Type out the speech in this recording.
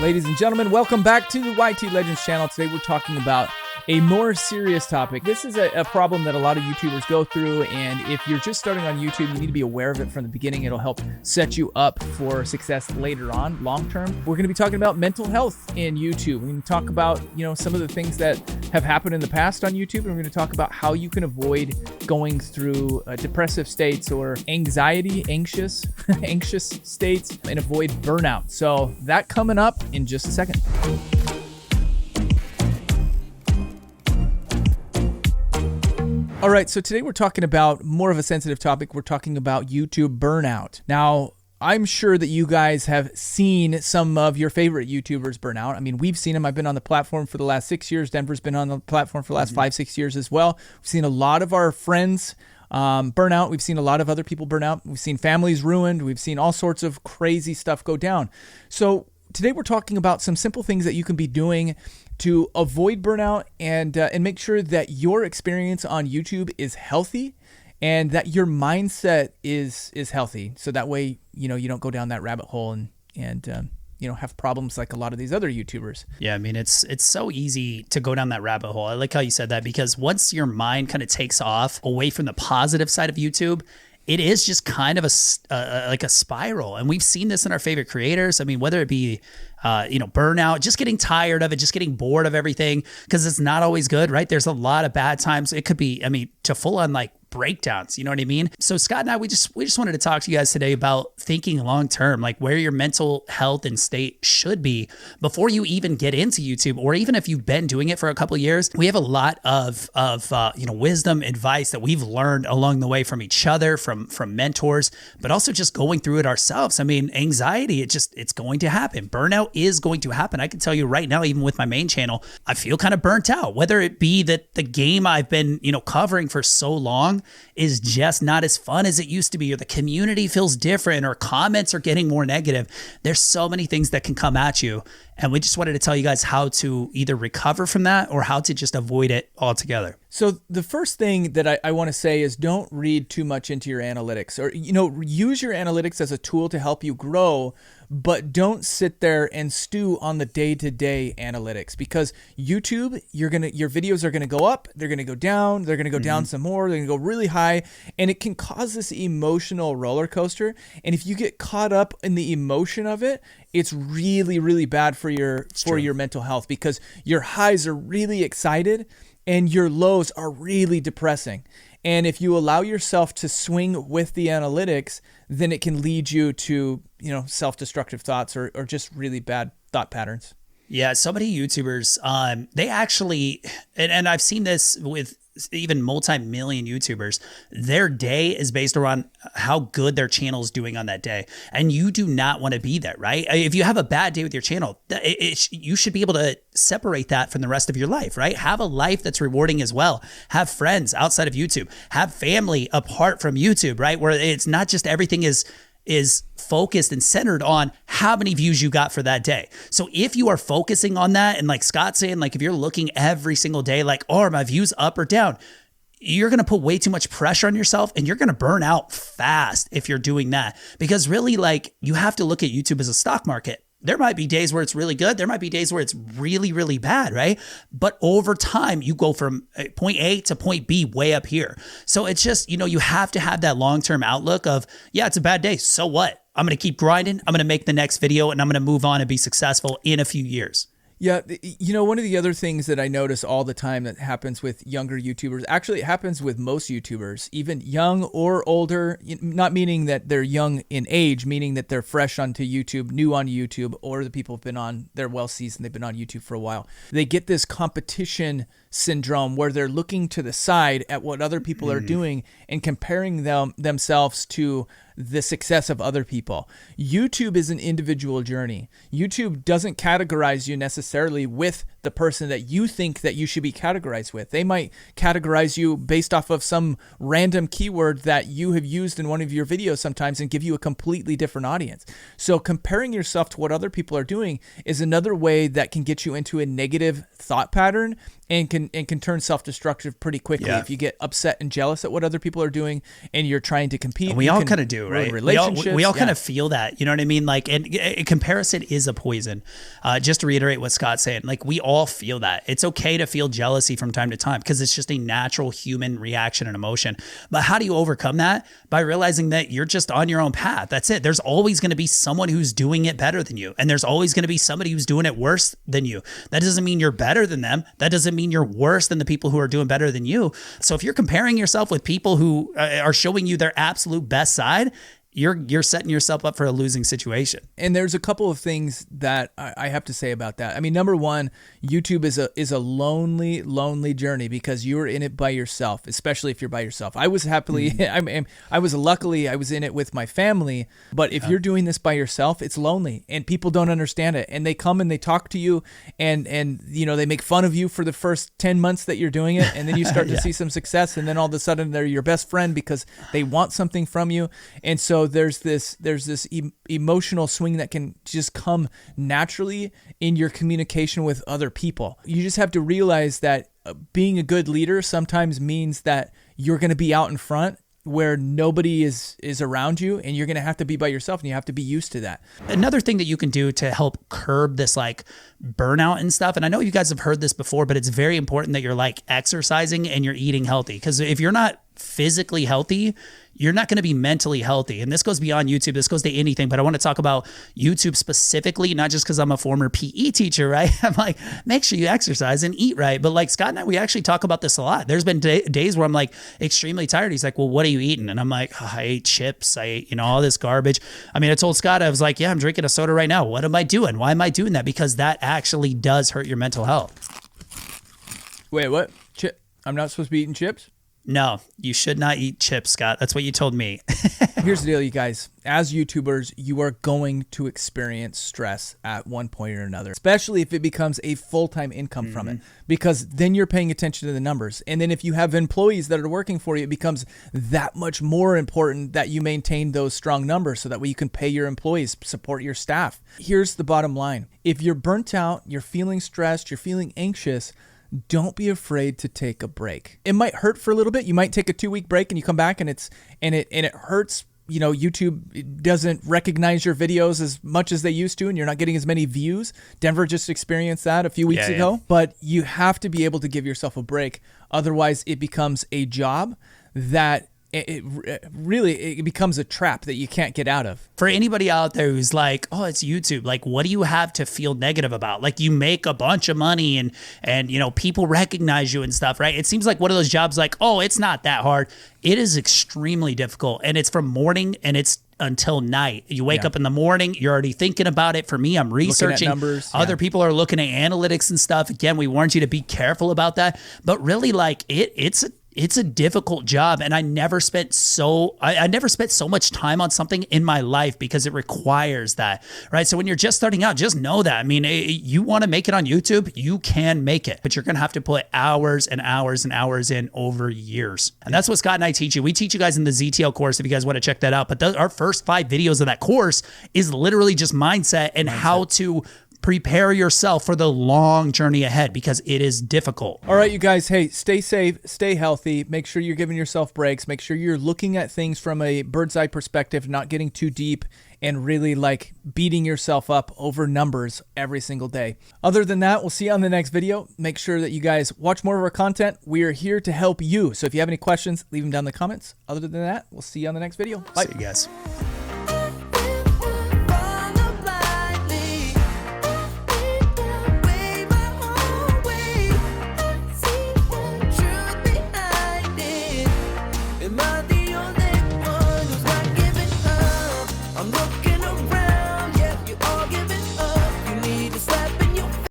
Ladies and gentlemen, welcome back to the YT Legends channel. Today we're talking about a more serious topic. This is a problem that a lot of YouTubers go through, and if you're just starting on YouTube, you need to be aware of it from the beginning. It'll help set you up for success later on, long term. We're going to be talking about mental health in YouTube. We're going to talk about, some of the things that have happened in the past on YouTube, and we're going to talk about how you can avoid going through depressive states or anxious states and avoid burnout. So that coming up in just a second. All right, so today we're talking about more of a sensitive topic. We're talking about YouTube burnout. Now, I'm sure that you guys have seen some of your favorite YouTubers burn out. I mean, we've seen them. I've been on the platform for the last 6 years. Denver's been on the platform for the last 5-6 years as well. We've seen a lot of our friends burn out. We've seen a lot of other people burn out. We've seen families ruined. We've seen all sorts of crazy stuff go down. So today we're talking about some simple things that you can be doing to avoid burnout and make sure that your experience on YouTube is healthy and that your mindset is healthy. So that way, you don't go down that rabbit hole and have problems like a lot of these other YouTubers. Yeah, I mean, it's so easy to go down that rabbit hole. I like how you said that, because once your mind kind of takes off away from the positive side of YouTube, it is just kind of like a spiral. And we've seen this in our favorite creators. I mean, whether it be, burnout, just getting tired of it, just getting bored of everything, because it's not always good, right? There's a lot of bad times. It could be, to full on like breakdowns, you know what I mean? So Scott and I, we just wanted to talk to you guys today about thinking long-term, like where your mental health and state should be before you even get into YouTube, or even if you've been doing it for a couple of years. We have a lot of wisdom, advice that we've learned along the way from each other, from mentors, but also just going through it ourselves. I mean, anxiety, it's going to happen. Burnout is going to happen. I can tell you right now, even with my main channel, I feel kind of burnt out, whether it be that the game I've been, covering for so long is just not as fun as it used to be, or the community feels different, or comments are getting more negative. There's so many things that can come at you. And we just wanted to tell you guys how to either recover from that or how to just avoid it altogether. So the first thing that I want to say is don't read too much into your analytics, or, use your analytics as a tool to help you grow, but don't sit there and stew on the day-to-day analytics, because YouTube, your videos are going to go up, they're going to go down, they're going to go down some more, they're going to go really high, and it can cause this emotional roller coaster. And if you get caught up in the emotion of it, it's really, really bad for your mental health, because your highs are really excited and your lows are really depressing. And if you allow yourself to swing with the analytics, then it can lead you to, self-destructive thoughts or just really bad thought patterns. Yeah, so many YouTubers, they actually, and I've seen this with even multi-million YouTubers, their day is based around how good their channel is doing on that day. And you do not want to be there, right? If you have a bad day with your channel, you should be able to separate that from the rest of your life, right? Have a life that's rewarding as well. Have friends outside of YouTube. Have family apart from YouTube, right? Where it's not just everything is focused and centered on how many views you got for that day. So if you are focusing on that, and like Scott's saying, like if you're looking every single day, like, oh, are my views up or down? You're going to put way too much pressure on yourself, and you're going to burn out fast if you're doing that. Because really, like, you have to look at YouTube as a stock market. There might be days where it's really good. There might be days where it's really, really bad, right? But over time, you go from point A to point B way up here. So it's just, you have to have that long-term outlook of, yeah, it's a bad day. So what? I'm going to keep grinding. I'm going to make the next video, and I'm going to move on and be successful in a few years. Yeah, one of the other things that I notice all the time that happens with younger YouTubers, actually it happens with most YouTubers, even young or older, not meaning that they're young in age, meaning that they're fresh onto YouTube, new on YouTube, or the people have been on, they're well seasoned, they've been on YouTube for a while. They get this competition syndrome where they're looking to the side at what other people are doing and comparing themselves to the success of other people. YouTube is an individual journey. YouTube doesn't categorize you necessarily with the person that you think that you should be categorized with. They might categorize you based off of some random keyword that you have used in one of your videos sometimes and give you a completely different audience. So comparing yourself to what other people are doing is another way that can get you into a negative thought pattern and can turn self-destructive pretty quickly if you get upset and jealous at what other people are doing and you're trying to compete. And we all kind of do, right? Relationships. We all kind of feel that, you know what I mean? Like, and comparison is a poison. Just to reiterate what Scott's saying, like we all feel that. It's okay to feel jealousy from time to time because it's just a natural human reaction and emotion. But how do you overcome that? By realizing that you're just on your own path. That's it. There's always going to be someone who's doing it better than you. And there's always going to be somebody who's doing it worse than you. That doesn't mean you're better than them. That doesn't mean you're worse than the people who are doing better than you. So if you're comparing yourself with people who are showing you their absolute best side, you're setting yourself up for a losing situation. And there's a couple of things that I have to say about that. I mean, number one, YouTube is a lonely, lonely journey because you're in it by yourself, especially if you're by yourself. I was luckily I was in it with my family, but if you're doing this by yourself, it's lonely and people don't understand it. And they come and they talk to you and you know, they make fun of you for the first 10 months that you're doing it. And then you start to see some success. And then all of a sudden they're your best friend because they want something from you. And so there's this emotional swing that can just come naturally in your communication with other people. You just have to realize that being a good leader sometimes means that you're going to be out in front where nobody is around you and you're going to have to be by yourself and you have to be used to that. Another thing that you can do to help curb this like burnout and stuff, and I know you guys have heard this before, but it's very important that you're like exercising and you're eating healthy, because if you're not physically healthy, you're not going to be mentally healthy. And this goes beyond YouTube. This goes to anything, but I want to talk about YouTube specifically, not just because I'm a former PE teacher, right? I'm like, make sure you exercise and eat right. But like Scott and I, we actually talk about this a lot. There's been days where I'm like extremely tired. He's like, well, what are you eating? And I'm like, oh, I ate chips. I ate, you know, all this garbage. I mean, I told Scott, I was like, yeah, I'm drinking a soda right now. What am I doing? Why am I doing that? Because that actually does hurt your mental health. Wait, what? I'm not supposed to be eating chips? No, you should not eat chips, Scott. That's what you told me. Here's the deal, you guys. As YouTubers, you are going to experience stress at one point or another, especially if it becomes a full-time income from it, because then you're paying attention to the numbers. And then if you have employees that are working for you, it becomes that much more important that you maintain those strong numbers so that way you can pay your employees, support your staff. Here's the bottom line. If you're burnt out, you're feeling stressed, you're feeling anxious, don't be afraid to take a break. It might hurt for a little bit. You might take a 2-week break and you come back and it hurts. You know, YouTube doesn't recognize your videos as much as they used to, and you're not getting as many views. Denver just experienced that a few weeks ago. But you have to be able to give yourself a break. Otherwise, it becomes a job that it becomes a trap that you can't get out of. For anybody out there who's like, oh, it's YouTube, like, what do you have to feel negative about? Like, you make a bunch of money and you know, people recognize you and stuff, right? It seems like one of those jobs like, oh, it's not that hard. It is extremely difficult, and it's from morning and it's until night. You wake up in the morning, you're already thinking about it. For me, I'm researching numbers. Other people are looking at analytics and stuff. Again, we warned you to be careful about that. But really, like, it's a difficult job, and I never spent so much time on something in my life because it requires that, right? So when you're just starting out, just know that. I mean, you want to make it on YouTube, you can make it, but you're going to have to put hours and hours and hours in over years. And that's what Scott and I teach you. We teach you guys in the ZTL course if you guys want to check that out. But our first 5 videos of that course is literally just mindset and how to prepare yourself for the long journey ahead, because it is difficult. All right, you guys, hey, stay safe, stay healthy, make sure you're giving yourself breaks, make sure you're looking at things from a bird's eye perspective, not getting too deep and really like beating yourself up over numbers every single day. Other than that, we'll see you on the next video. Make sure that you guys watch more of our content. We are here to help you. So if you have any questions, leave them down in the comments. Other than that, we'll see you on the next video. Bye. See you guys. My